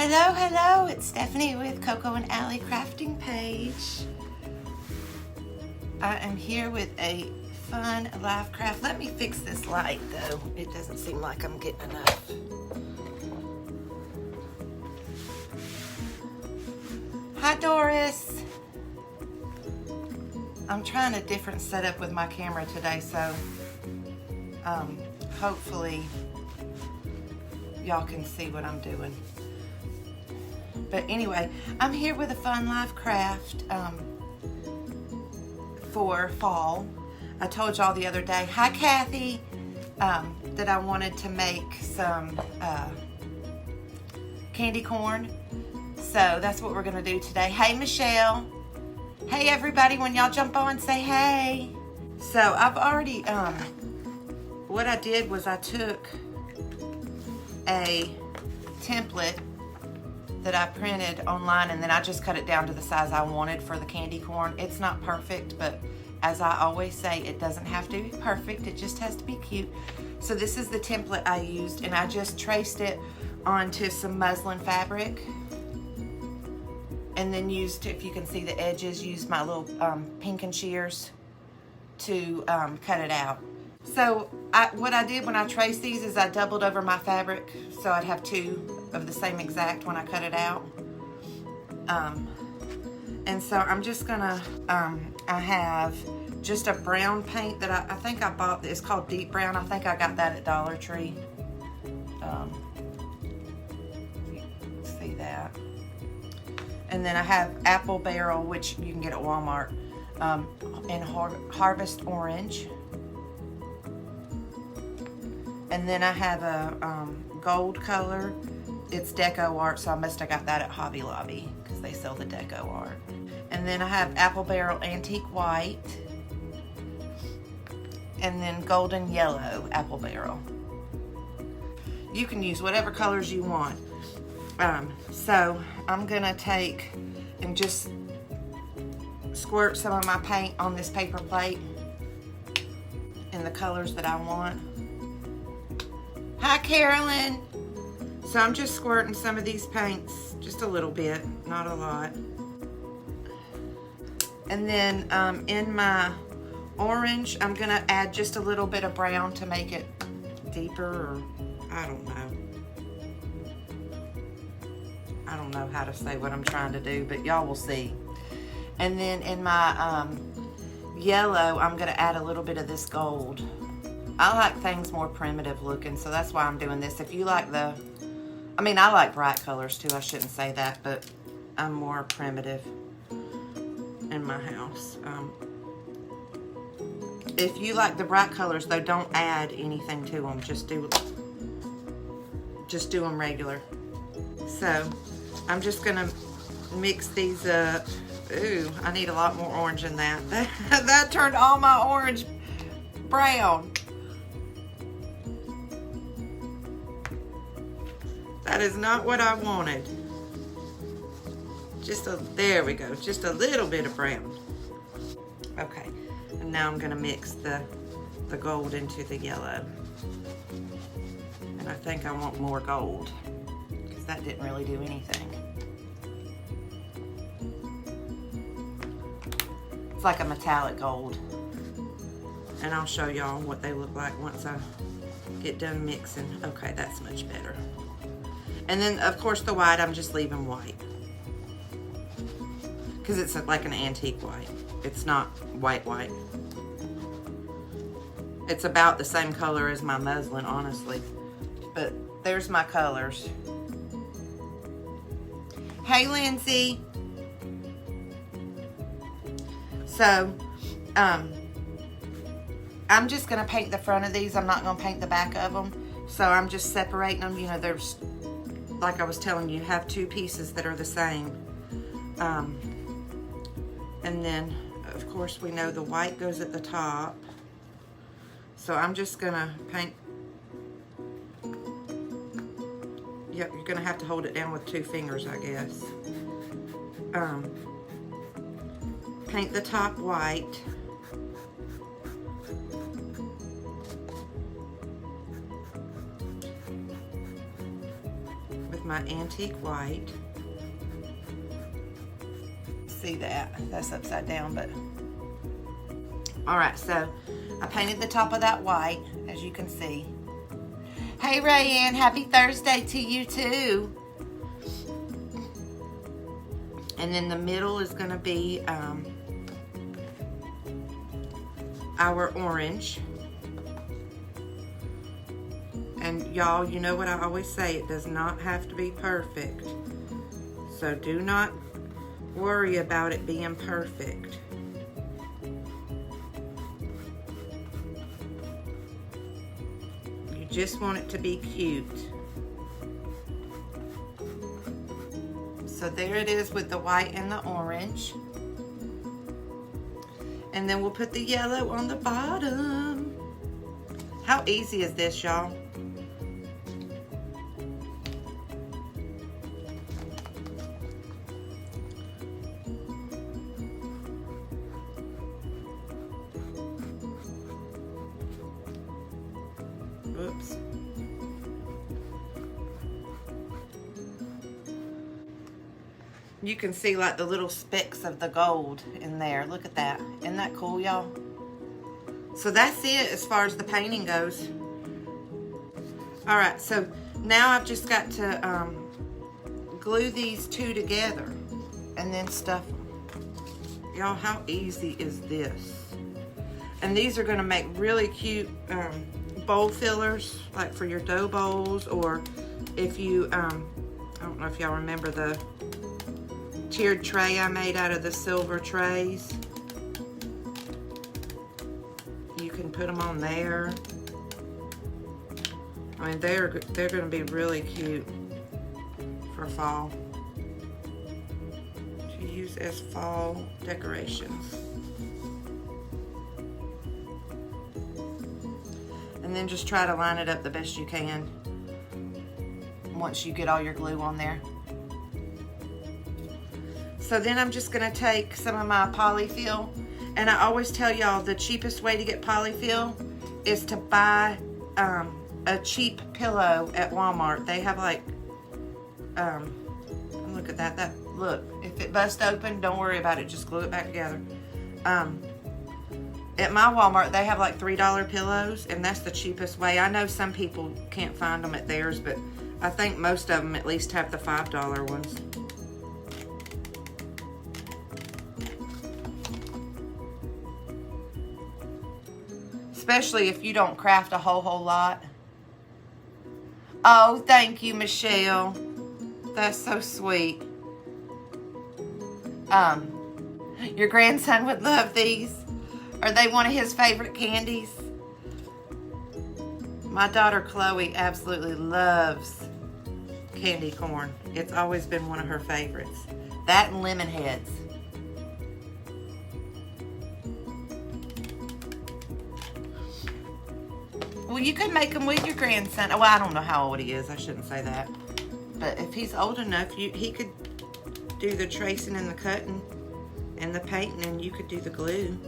Hello, hello, it's Stephanie with Coco and Allie Crafting Page. I am here with a fun live craft. Let me fix this light though. It doesn't seem like I'm getting enough. Hi Doris. I'm trying a different setup with my camera today, so hopefully y'all can see what I'm doing. But anyway, I'm here with a fun live craft for fall. I told y'all the other day, hi Kathy, that I wanted to make some candy corn. So that's what we're gonna do today. Hey Michelle. Hey everybody, when y'all jump on, say hey. So I've already, what I did was I took a template that I printed online and then I just cut it down to the size I wanted for the candy corn. It's not perfect, but as I always say, it doesn't have to be perfect, it just has to be cute. So this is the template I used, and I just traced it onto some muslin fabric and then used, if you can see the edges, used my little pinking shears to cut it out. So what I did when I traced these is I doubled over my fabric so I'd have two of the same exact when I cut it out. And so I'm just gonna, I have just a brown paint that I think I bought. It's called Deep Brown. I think I got that at Dollar Tree. See that. And then I have Apple Barrel, which you can get at Walmart, in Harvest Orange. And then I have a gold color. It's Deco Art, so I must have got that at Hobby Lobby because they sell the Deco Art. And then I have Apple Barrel Antique White. And then Golden Yellow Apple Barrel. You can use whatever colors you want. So I'm gonna take and just squirt some of my paint on this paper plate in the colors that I want. Hi Carolyn. So I'm just squirting some of these paints, just a little bit, not a lot. And then in my orange, I'm gonna add just a little bit of brown to make it deeper, or I don't know. I don't know how to say what I'm trying to do, but y'all will see. And then in my yellow, I'm gonna add a little bit of this gold. I like things more primitive looking, so that's why I'm doing this. If you like I like bright colors too, I shouldn't say that, but I'm more primitive in my house. If you like the bright colors though, don't add anything to them. Just do them regular. So I'm just gonna mix these up. Ooh, I need a lot more orange than that. That turned all my orange brown. That is not what I wanted. There we go, just a little bit of brown. Okay, and now I'm gonna mix the gold into the yellow. And I think I want more gold, because that didn't really do anything. It's like a metallic gold. And I'll show y'all what they look like once I get done mixing. Okay, that's much better. And then, of course, the white, I'm just leaving white. Because it's like an antique white. It's not white. It's about the same color as my muslin, honestly. But there's my colors. Hey, Lindsay. So, I'm just going to paint the front of these. I'm not going to paint the back of them. So I'm just separating them. You know, there's, like I was telling you, have two pieces that are the same. And then, of course, we know the white goes at the top. So I'm just gonna paint. Yep, you're gonna have to hold it down with 2 fingers, I guess. Paint the top white. my antique white. See that? That's upside down, but... Alright, so I painted the top of that white, as you can see. Hey, Rayanne, happy Thursday to you too. And then the middle is going to be our orange. And y'all, you know what I always say, it does not have to be perfect. So do not worry about it being perfect. You just want it to be cute. So there it is with the white and the orange. And then we'll put the yellow on the bottom. How easy is this, y'all? Oops. You can see like the little specks of the gold in there. Look at that. Isn't that cool, y'all? So that's it as far as the painting goes. All right, so now I've just got to glue these two together and then stuff them. Y'all, how easy is this? And these are gonna make really cute bowl fillers, like for your dough bowls, or if you, I don't know if y'all remember the tiered tray I made out of the silver trays. You can put them on there. I mean, they're going to be really cute for fall to use as fall decorations. And then just try to line it up the best you can once you get all your glue on there. So then I'm just gonna take some of my polyfill, and I always tell y'all the cheapest way to get polyfill is to buy a cheap pillow at Walmart. They have like, look at that, look, if it busts open, don't worry about it, just glue it back together. At my Walmart, they have like $3 pillows, and that's the cheapest way. I know some people can't find them at theirs, but I think most of them at least have the $5 ones. Especially if you don't craft a whole lot. Oh, thank you, Michelle. That's so sweet. Your grandson would love these. Are they one of his favorite candies? My daughter Chloe absolutely loves candy corn. It's always been one of her favorites. That and lemon heads. Well, you could make them with your grandson. Well, I don't know how old he is. I shouldn't say that. But if he's old enough, he could do the tracing and the cutting and the painting, and you could do the glue.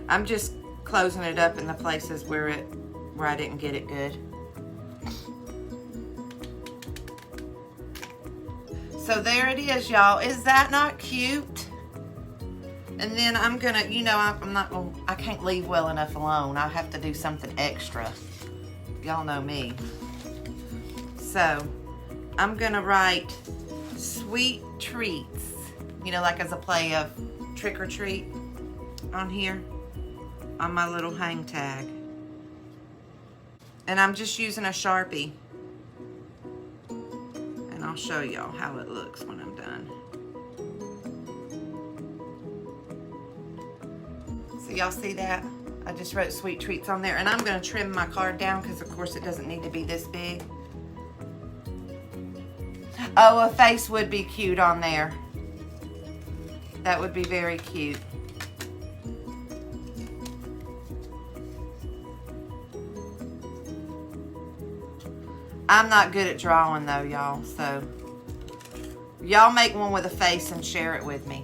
I'm just closing it up in the places where I didn't get it good. So there it is, y'all. Is that not cute? And then I'm gonna, you know, I can't leave well enough alone. I have to do something extra. Y'all know me. So I'm gonna write sweet treats, you know, like as a play of trick or treat on here, on my little hang tag. And I'm just using a Sharpie. And I'll show y'all how it looks when I'm done. So y'all see that? I just wrote sweet treats on there. And I'm gonna trim my card down because of course it doesn't need to be this big. Oh, a face would be cute on there. That would be very cute. I'm not good at drawing though, y'all, so y'all make one with a face and share it with me.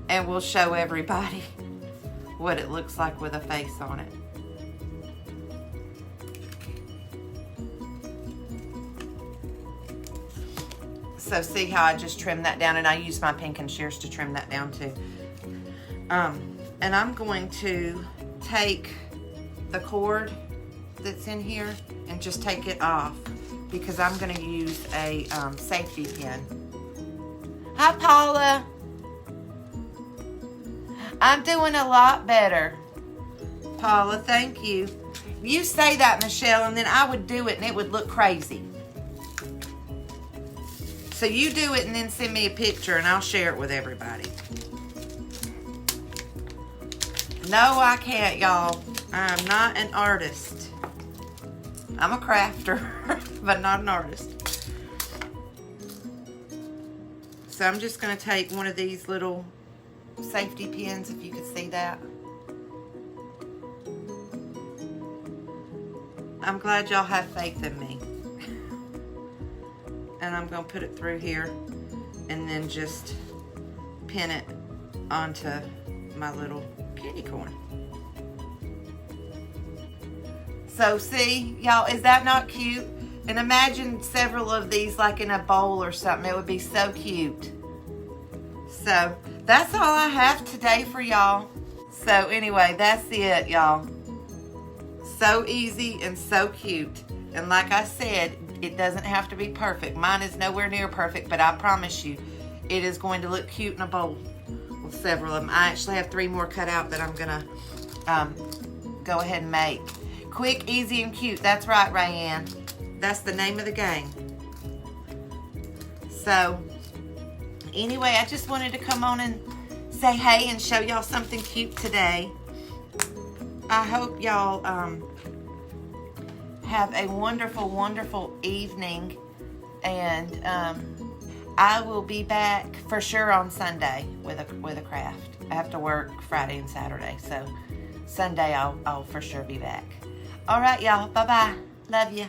And we'll show everybody what it looks like with a face on it. So see how I just trimmed that down, and I use my Pinkin shears to trim that down too. And I'm going to take the cord that's in here and just take it off because I'm going to use a safety pin. Hi, Paula. I'm doing a lot better. Paula, thank you. You say that, Michelle, and then I would do it and it would look crazy. So you do it and then send me a picture and I'll share it with everybody. No, I can't, y'all. I'm not an artist. I'm a crafter, but not an artist. So I'm just going to take one of these little safety pins, if you could see that. I'm glad y'all have faith in me. And I'm going to put it through here and then just pin it onto my little candy corn. So see, y'all, is that not cute? And imagine several of these like in a bowl or something. It would be so cute. So that's all I have today for y'all. So anyway, that's it, y'all. So easy and so cute. And like I said, it doesn't have to be perfect. Mine is nowhere near perfect, but I promise you, it is going to look cute in a bowl with several of them. I actually have 3 more cut out that I'm gonna go ahead and make. Quick, easy, and cute. That's right, Rayanne. That's the name of the game. So, anyway, I just wanted to come on and say hey and show y'all something cute today. I hope y'all have a wonderful, wonderful evening, and I will be back for sure on Sunday with a craft. I have to work Friday and Saturday, so Sunday I'll for sure be back. All right, y'all. Bye-bye. Love you.